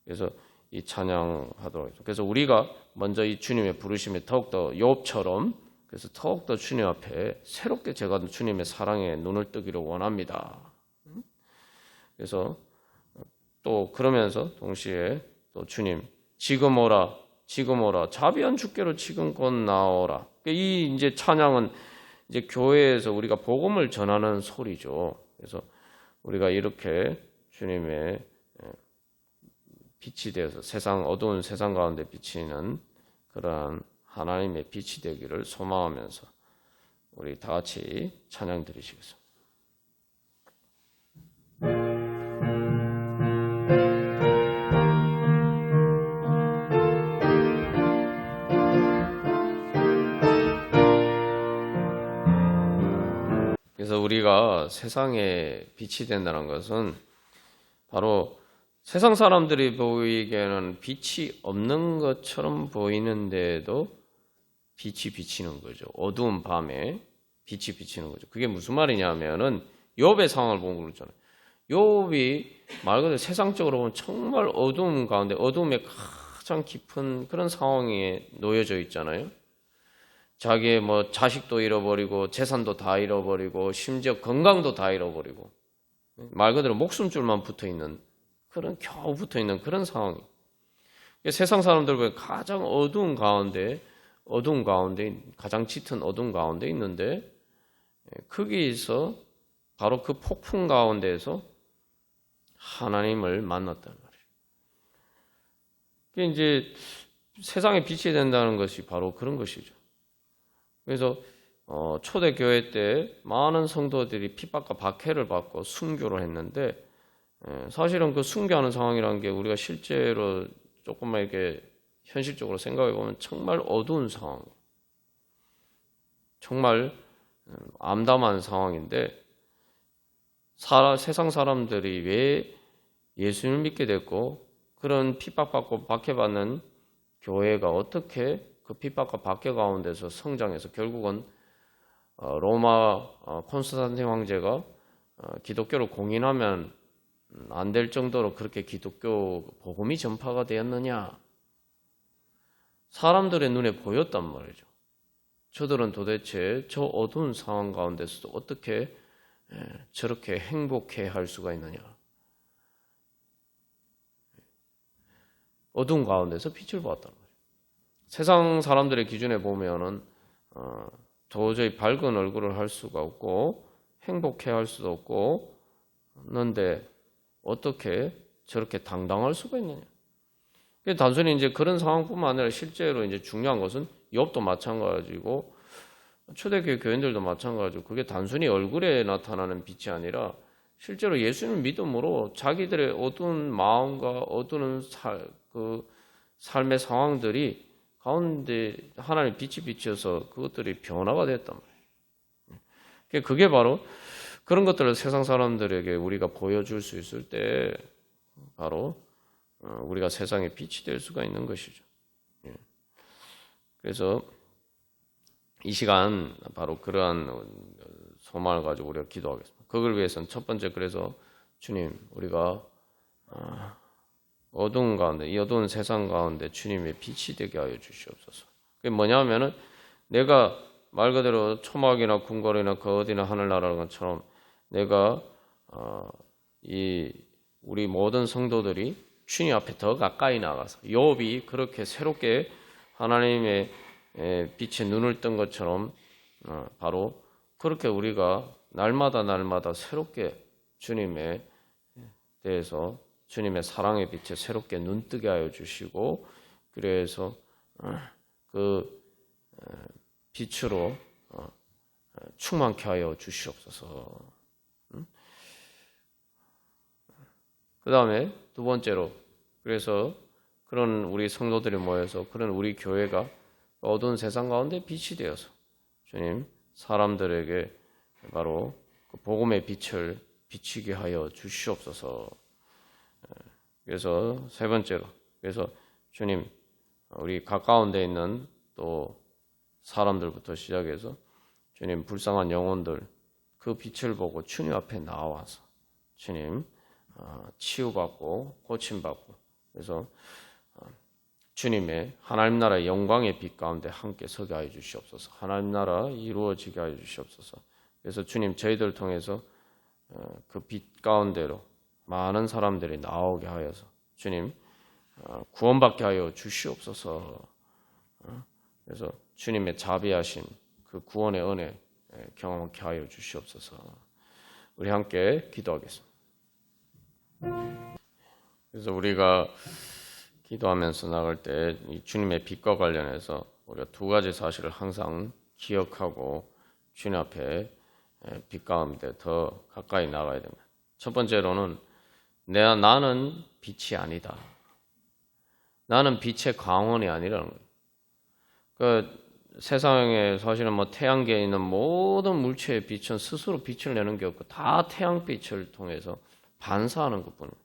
그래서 이 찬양하도록 하죠. 그래서 우리가 먼저 이 주님의 부르심에 더욱더 욥처럼 그래서 더욱더 주님 앞에 새롭게 제가 주님의 사랑에 눈을 뜨기를 원합니다. 그래서 또 그러면서 동시에 또 주님 지금 오라 자비한 주께로 지금 곧 나오라. 이 이제 찬양은 이제 교회에서 우리가 복음을 전하는 소리죠. 그래서 우리가 이렇게 주님의 빛이 되어서 어두운 세상 가운데 비치는 그러한 하나님의 빛이 되기를 소망하면서 우리 다 같이 찬양 드리시겠습니다. 그래서 우리가 세상에 빛이 된다는 것은 바로 세상 사람들이 보이기에는 빛이 없는 것처럼 보이는데도 빛이 비치는 거죠. 어두운 밤에 빛이 비치는 거죠. 그게 무슨 말이냐면은 욥의 상황을 보면 그렇잖아요. 욥이 말 그대로 세상적으로 보면 정말 어두움 가운데 어두움의 가장 깊은 그런 상황에 놓여져 있잖아요. 자기의 자식도 잃어버리고 재산도 다 잃어버리고 심지어 건강도 다 잃어버리고 말 그대로 목숨줄만 붙어 있는 그런 겨우 붙어 있는 그런 상황이. 세상 사람들 가장 어두운 가운데 가장 짙은 어두운 가운데 있는데 거기에서 바로 그 폭풍 가운데에서 하나님을 만났단 말이에요. 이제 세상에 빛이 된다는 것이 바로 그런 것이죠. 그래서 초대교회 때 많은 성도들이 핍박과 박해를 받고 순교를 했는데 사실은 그 순교하는 상황이라는 게 우리가 실제로 조금만 이렇게 현실적으로 생각해 보면 정말 어두운 상황, 정말 암담한 상황인데 세상 사람들이 왜 예수님을 믿게 됐고 그런 핍박받고 박해받는 교회가 어떻게 그 핍박과 박해 가운데서 성장해서 결국은 로마 콘스탄틴 황제가 기독교를 공인하면 안 될 정도로 그렇게 기독교 복음이 전파가 되었느냐? 사람들의 눈에 보였단 말이죠. 저들은 도대체 저 어두운 상황 가운데서도 어떻게 저렇게 행복해 할 수가 있느냐? 어두운 가운데서 빛을 보았단 말이죠. 세상 사람들의 기준에 보면은 도저히 밝은 얼굴을 할 수가 없고 행복해 할 수도 없고 그런데 어떻게 저렇게 당당할 수가 있느냐? 단순히 이제 그런 상황뿐만 아니라 실제로 이제 중요한 것은 욥도 마찬가지고 초대교회 교인들도 마찬가지고 그게 단순히 얼굴에 나타나는 빛이 아니라 실제로 예수님 믿음으로 자기들의 어두운 마음과 어두운 삶의 상황들이 가운데 하나님의 빛이 비쳐서 그것들이 변화가 됐단 말이에요. 그게 바로 그런 것들을 세상 사람들에게 우리가 보여줄 수 있을 때 바로 우리가 세상의 빛이 될 수가 있는 것이죠. 그래서 이 시간 바로 그러한 소망을 가지고 우리가 기도하겠습니다. 그걸 위해서는 첫 번째 그래서 주님 우리가 어두운 가운데 이 어두운 세상 가운데 주님의 빛이 되게 하여 주시옵소서. 그게 뭐냐면은 내가 말 그대로 초막이나 궁궐이나 그 어디나 하늘나라는 것처럼 내가 우리 모든 성도들이 주님 앞에 더 가까이 나가서 욥이 그렇게 새롭게 하나님의 빛에 눈을 뜬 것처럼 바로 그렇게 우리가 날마다 새롭게 주님에 대해서 주님의 사랑의 빛에 새롭게 눈뜨게 하여 주시고 그래서 그 빛으로 충만케 하여 주시옵소서. 그 다음에 두 번째로 그래서 그런 우리 성도들이 모여서 그런 우리 교회가 어두운 세상 가운데 빛이 되어서 주님 사람들에게 바로 그 복음의 빛을 비치게 하여 주시옵소서. 그래서 세 번째로 그래서 주님 우리 가까운 데 있는 또 사람들부터 시작해서 주님 불쌍한 영혼들 그 빛을 보고 주님 앞에 나와서 주님 치유받고 고침받고 그래서 주님의 하나님 나라의 영광의 빛 가운데 함께 서게 하여 주시옵소서. 하나님 나라 이루어지게 하여 주시옵소서. 그래서 주님 저희들 통해서 그 빛 가운데로 많은 사람들이 나오게 하여서 주님 구원받게 하여 주시옵소서. 그래서 주님의 자비하심 그 구원의 은혜 경험하게 하여 주시옵소서. 우리 함께 기도하겠습니다. 그래서 우리가 기도하면서 나갈 때 이 주님의 빛과 관련해서 우리가 두 가지 사실을 항상 기억하고 주님 앞에 빛 가운데 더 가까이 나가야 됩니다. 첫 번째로는 나는 빛이 아니다. 나는 빛의 광원이 아니라는 거예요. 그 세상에 사실은 뭐 태양계에 있는 모든 물체의 빛은 스스로 빛을 내는 게 없고 다 태양빛을 통해서 반사하는 것뿐입니다.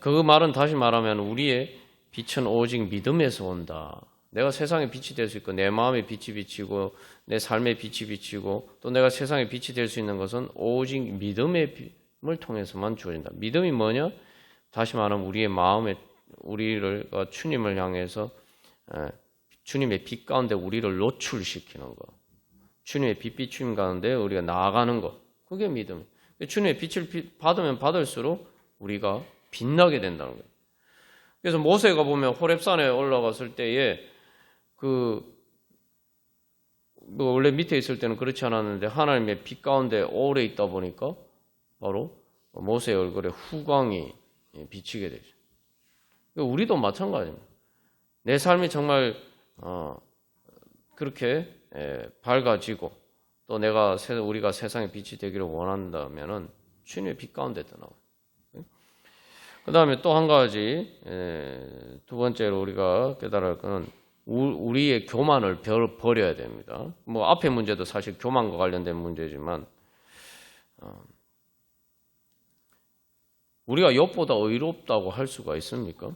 그 말은 다시 말하면 우리의 빛은 오직 믿음에서 온다. 내가 세상에 빛이 될 수 있고 내 마음에 빛이 비치고 내 삶에 빛이 비치고 또 내가 세상에 빛이 될 수 있는 것은 오직 믿음의 빛을 통해서만 주어진다. 믿음이 뭐냐? 다시 말하면 우리의 마음에 우리를 주님을 향해서 주님의 빛 가운데 우리를 노출시키는 것. 주님의 빛 비춤 가운데 우리가 나아가는 것. 그게 믿음. 주님의 빛을 받으면 받을수록 우리가 빛나게 된다는 거예요. 그래서 모세가 보면 호렙산에 올라갔을 때에 원래 밑에 있을 때는 그렇지 않았는데 하나님의 빛 가운데 오래 있다 보니까 바로 모세의 얼굴에 후광이 비치게 되죠. 우리도 마찬가지입니다. 내 삶이 정말 그렇게 밝아지고 또 우리가 세상의 빛이 되기를 원한다면은 주님의 빛 가운데 떠나요. 그 다음에 또 한 가지 두 번째로 우리가 깨달아야 할 것은 우리의 교만을 버려야 됩니다. 뭐 앞에 문제도 사실 교만과 관련된 문제지만 우리가 욥보다 의롭다고 할 수가 있습니까?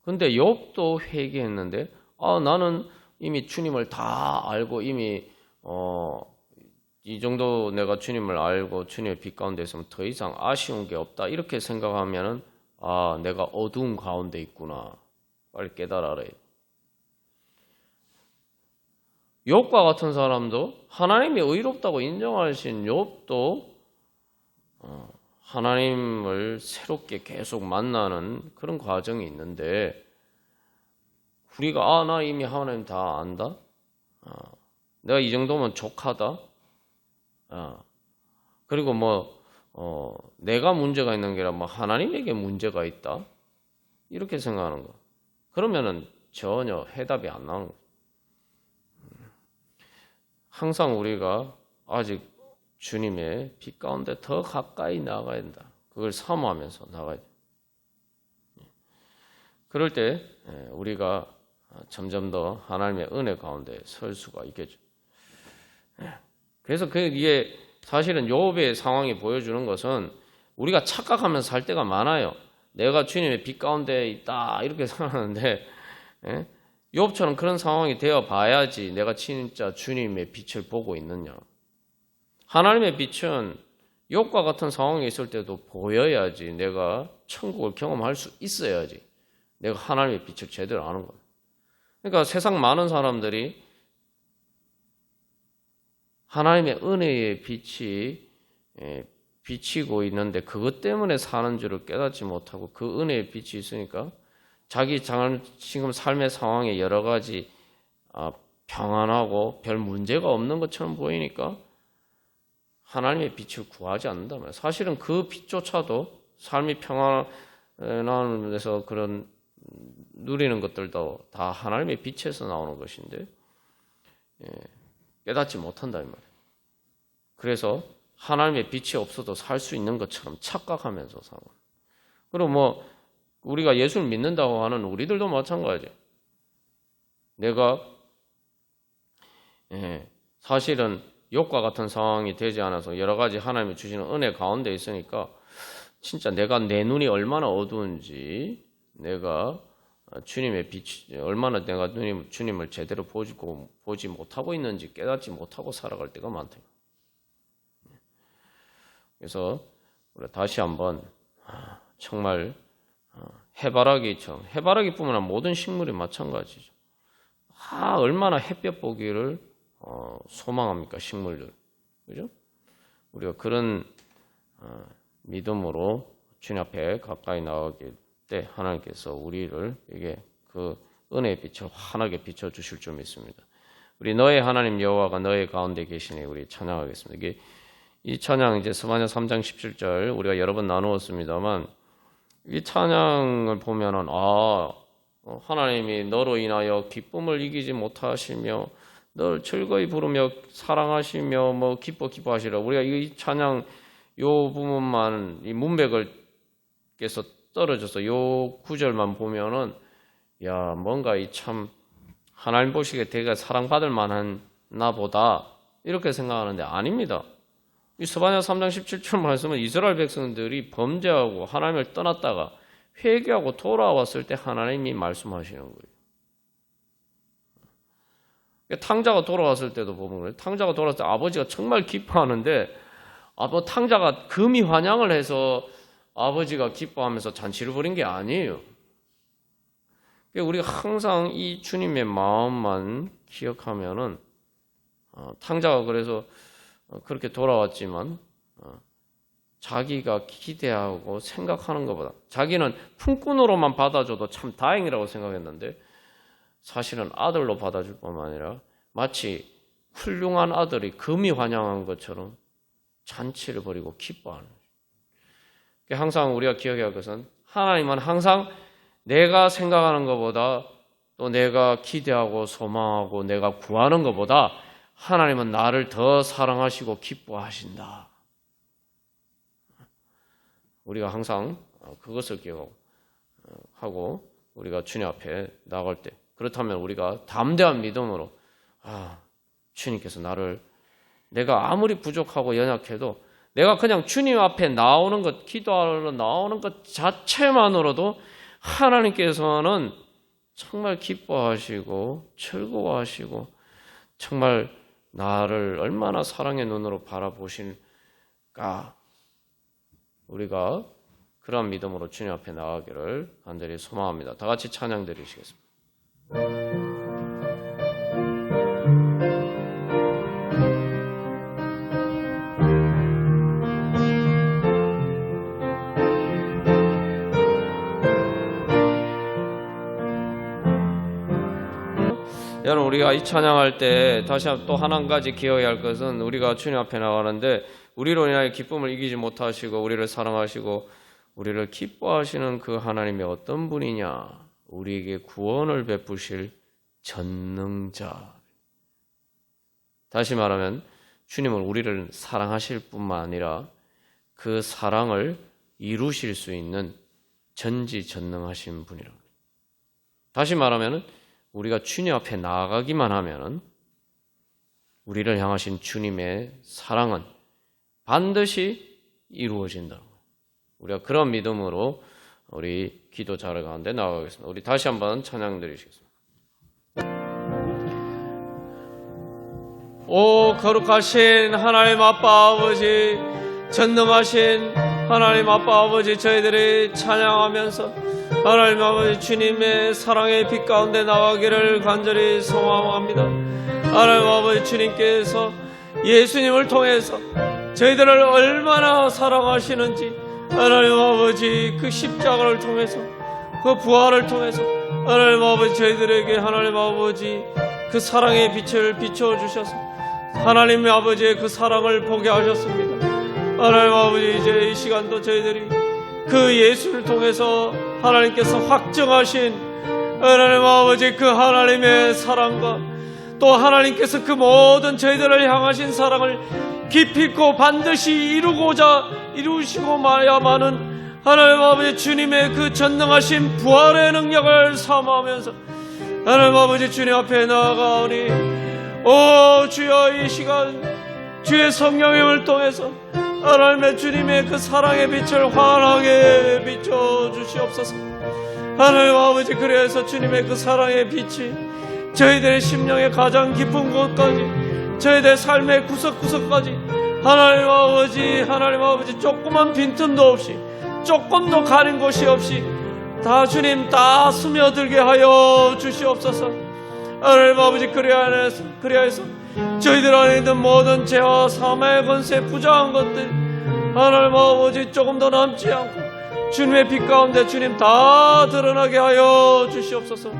근데 욥도 회개했는데 나는 이미 주님을 다 알고 이미 이 정도 내가 주님을 알고 주님의 빛 가운데 있으면 더 이상 아쉬운 게 없다 이렇게 생각하면은 내가 어두운 가운데 있구나 빨리 깨달아라. 욥과 같은 사람도 하나님이 의롭다고 인정하신 욥도 하나님을 새롭게 계속 만나는 그런 과정이 있는데 우리가 나 이미 하나님 다 안다. 내가 이 정도면 족하다. 그리고 내가 문제가 있는 게 아니라 하나님에게 문제가 있다. 이렇게 생각하는 거. 그러면은 전혀 해답이 안 나오는 거예요. 항상 우리가 아직 주님의 빛 가운데 더 가까이 나가야 된다. 그걸 사모하면서 나가야 돼요. 그럴 때 우리가 점점 더 하나님의 은혜 가운데 설 수가 있겠죠. 그래서 이게 사실은 욥의 상황이 보여주는 것은 우리가 착각하면서 살 때가 많아요. 내가 주님의 빛 가운데 있다 이렇게 생각하는데 욥처럼 그런 상황이 되어 봐야지 내가 진짜 주님의 빛을 보고 있느냐. 하나님의 빛은 욥과 같은 상황에 있을 때도 보여야지 내가 천국을 경험할 수 있어야지 내가 하나님의 빛을 제대로 아는 거예요. 그러니까 세상 많은 사람들이 하나님의 은혜의 빛이 비치고 있는데 그것 때문에 사는 줄을 깨닫지 못하고 그 은혜의 빛이 있으니까 자기 지금 삶의 상황에 여러 가지 평안하고 별 문제가 없는 것처럼 보이니까 하나님의 빛을 구하지 않는다 말이에요. 사실은 그 빛조차도 삶이 평안함에서 그런 누리는 것들도 다 하나님의 빛에서 나오는 것인데 깨닫지 못한다 이 말이에요. 그래서 하나님의 빛이 없어도 살 수 있는 것처럼 착각하면서 살고. 그리고 우리가 예수를 믿는다고 하는 우리들도 마찬가지예요. 내가 사실은 욥과 같은 상황이 되지 않아서 여러 가지 하나님이 주시는 은혜 가운데 있으니까 진짜 내가 내 눈이 얼마나 어두운지 내가 주님의 빛, 얼마나 내가 주님을 제대로 보지 못하고 있는지 깨닫지 못하고 살아갈 때가 많다. 그래서 우리가 다시 한번 정말 해바라기뿐만 아니라 모든 식물이 마찬가지죠. 얼마나 햇볕 보기를 소망합니까, 식물들. 그죠? 우리가 그런 믿음으로 주님 앞에 가까이 나가게 때 하나님께서 우리를 이게 그 은혜의 빛을 환하게 비춰 주실 줄 믿습니다. 우리 너의 하나님 여호와가 너의 가운데 계시니 우리 찬양하겠습니다. 이게 이 찬양 이제 스바냐 3장 17절 우리가 여러 번 나누었습니다만 이 찬양을 보면은 하나님이 너로 인하여 기쁨을 이기지 못하시며 널 즐거이 부르며 사랑하시며 기뻐하시라. 우리가 이 찬양 요 부분만 이 문맥을께서 떨어져서 요 구절만 보면은 뭔가 이 참 하나님 보시기에 되게 사랑받을 만하나 보다 이렇게 생각하는데 아닙니다. 이 스바냐 3장 17절 말씀은 이스라엘 백성들이 범죄하고 하나님을 떠났다가 회개하고 돌아왔을 때 하나님이 말씀하시는 거예요. 탕자가 돌아왔을 때도 보면 그래요. 탕자가 돌아왔을 때 아버지가 정말 기뻐하는데 탕자가 금이 환영을 해서 아버지가 기뻐하면서 잔치를 벌인 게 아니에요. 우리가 항상 이 주님의 마음만 기억하면은 탕자가 그래서 그렇게 돌아왔지만 자기가 기대하고 생각하는 것보다 자기는 품꾼으로만 받아줘도 참 다행이라고 생각했는데 사실은 아들로 받아줄 뿐만 아니라 마치 훌륭한 아들이 금이 환영한 것처럼 잔치를 벌이고 기뻐하는 거예요. 항상 우리가 기억해야 할 것은 하나님은 항상 내가 생각하는 것보다 또 내가 기대하고 소망하고 내가 구하는 것보다 하나님은 나를 더 사랑하시고 기뻐하신다. 우리가 항상 그것을 기억하고 우리가 주님 앞에 나갈 때 그렇다면 우리가 담대한 믿음으로 주님께서 내가 아무리 부족하고 연약해도 내가 그냥 주님 앞에 나오는 것, 기도하러 나오는 것 자체만으로도 하나님께서는 정말 기뻐하시고 즐거워하시고 정말 나를 얼마나 사랑의 눈으로 바라보실까. 우리가 그런 믿음으로 주님 앞에 나가기를 간절히 소망합니다. 다 같이 찬양 드리시겠습니다. 여러분 우리가 이 찬양할 때 다시 또 한 가지 기억해야 할 것은 우리가 주님 앞에 나가는데 우리로 인하여 기쁨을 이기지 못하시고 우리를 사랑하시고 우리를 기뻐하시는 그 하나님이 어떤 분이냐? 우리에게 구원을 베푸실 전능자. 다시 말하면 주님은 우리를 사랑하실 뿐만 아니라 그 사랑을 이루실 수 있는 전지전능하신 분이라고. 다시 말하면 우리가 주님 앞에 나아가기만 하면 우리를 향하신 주님의 사랑은 반드시 이루어진다. 우리가 그런 믿음으로 우리 기도 자리 가운데 나아가겠습니다. 우리 다시 한번 찬양 드리시겠습니다. 오 거룩하신 하나님 아빠 아버지, 전능하신 하나님 아빠 아버지, 저희들이 찬양하면서 하나님 아버지 주님의 사랑의 빛 가운데 나가기를 간절히 소망합니다. 하나님 아버지 주님께서 예수님을 통해서 저희들을 얼마나 사랑하시는지 하나님 아버지 그 십자가를 통해서 그 부활을 통해서 하나님 아버지 저희들에게 하나님 아버지 그 사랑의 빛을 비춰주셔서 하나님 아버지의 그 사랑을 보게 하셨습니다. 하나님 아버지 이제 이 시간도 저희들이 그 예수를 통해서 하나님께서 확정하신 하나님 아버지 그 하나님의 사랑과 또 하나님께서 그 모든 저희들을 향하신 사랑을 깊이 있고 반드시 이루시고 말야만은 하나님 아버지 주님의 그 전능하신 부활의 능력을 사모하면서 하나님 아버지 주님 앞에 나아가오니 오 주여 이 시간 주의 성령의 힘을 통해서 하나님의 주님의 그 사랑의 빛을 환하게 비춰주시옵소서. 하나님 아버지, 그래서 주님의 그 사랑의 빛이 저희들의 심령의 가장 깊은 곳까지, 저희들의 삶의 구석구석까지 하나님 아버지 조그만 빈틈도 없이, 조금도 가린 곳이 없이 다 주님 다 스며들게 하여 주시옵소서. 하나님 아버지, 그리하여서 저희들 안에 있는 모든 죄와 사망의 권세, 부정한 것들 하나님 아버지 조금 더 남지 않고 주님의 빛 가운데 주님 다 드러나게 하여 주시옵소서.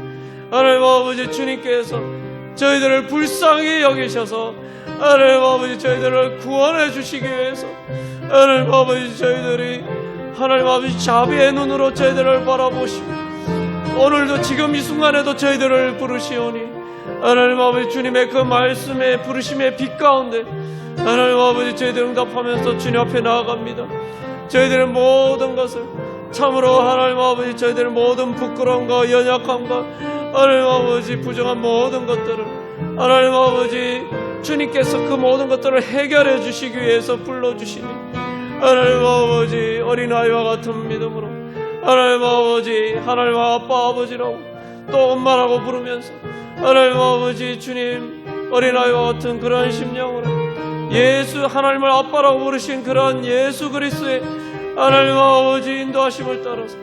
하나님 아버지, 주님께서 저희들을 불쌍히 여기셔서 하나님 아버지 저희들을 구원해 주시기 위해서 하나님 아버지 저희들이 하나님 아버지 자비의 눈으로 저희들을 바라보시고 오늘도 지금 이 순간에도 저희들을 부르시오니 하나님 아버지 주님의 그 말씀의 부르심의 빛 가운데 하나님 아버지 저희들 응답하면서 주님 앞에 나아갑니다. 저희들의 모든 것을 참으로 하나님 아버지 저희들의 모든 부끄러움과 연약함과 하나님 아버지 부정한 모든 것들을 하나님 아버지 주님께서 그 모든 것들을 해결해 주시기 위해서 불러주시니 하나님 아버지 어린아이와 같은 믿음으로 하나님 아버지 하나님 아빠 아버지라고 또 엄마라고 부르면서 하나님 아버지 주님 어린아이와 같은 그러한 심령으로 예수 하나님을 아빠라고 부르신 그러한 예수 그리스도의 하나님 아버지 인도하심을 따라서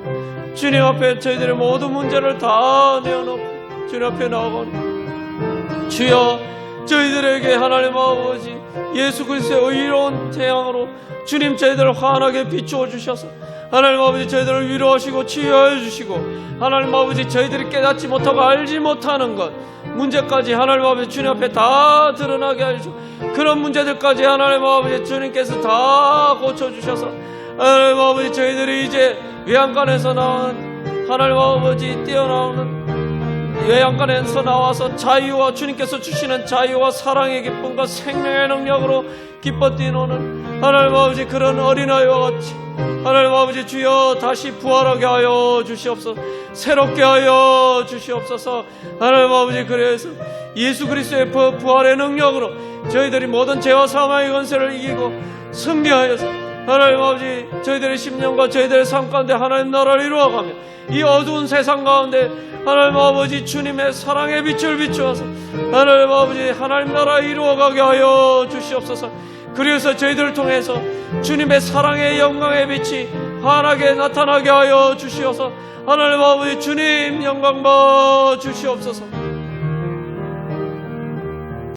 주님 앞에 저희들의 모든 문제를 다 내어놓고 주님 앞에 나아가니 주여 저희들에게 하나님 아버지 예수 그리스도의 의로운 태양으로 주님 저희들을 환하게 비추어 주셔서 하나님 아버지 저희들을 위로하시고 치유하여 주시고 하나님 아버지 저희들이 깨닫지 못하고 알지 못하는 것 문제까지 하나님 아버지 주님 앞에 다 드러나게 하시고 그런 문제들까지 하나님 아버지 주님께서 다 고쳐주셔서 하나님 아버지 저희들이 이제 외양간에서 나온 하나님 아버지 뛰어나오는 외양간에서 나와서 자유와 주님께서 주시는 자유와 사랑의 기쁨과 생명의 능력으로 기뻐 뛰노는 하나님 아버지 그런 어린아이와 같이 하나님 아버지 주여 다시 부활하게 하여 주시옵소서. 새롭게 하여 주시옵소서. 하나님 아버지 그래서 예수 그리스도의 부활의 능력으로 저희들이 모든 죄와 사망의 권세를 이기고 승리하여서 하나님 아버지 저희들의 심령과 저희들의 삶 가운데 하나님 나라를 이루어가며 이 어두운 세상 가운데 하나님 아버지 주님의 사랑의 빛을 비추어서 하나님 아버지 하나님 나라 이루어가게 하여 주시옵소서. 그래서 저희들을 통해서 주님의 사랑의 영광의 빛이 환하게 나타나게 하여 주시옵소서. 하나님 아버지 주님 영광 받아 주시옵소서.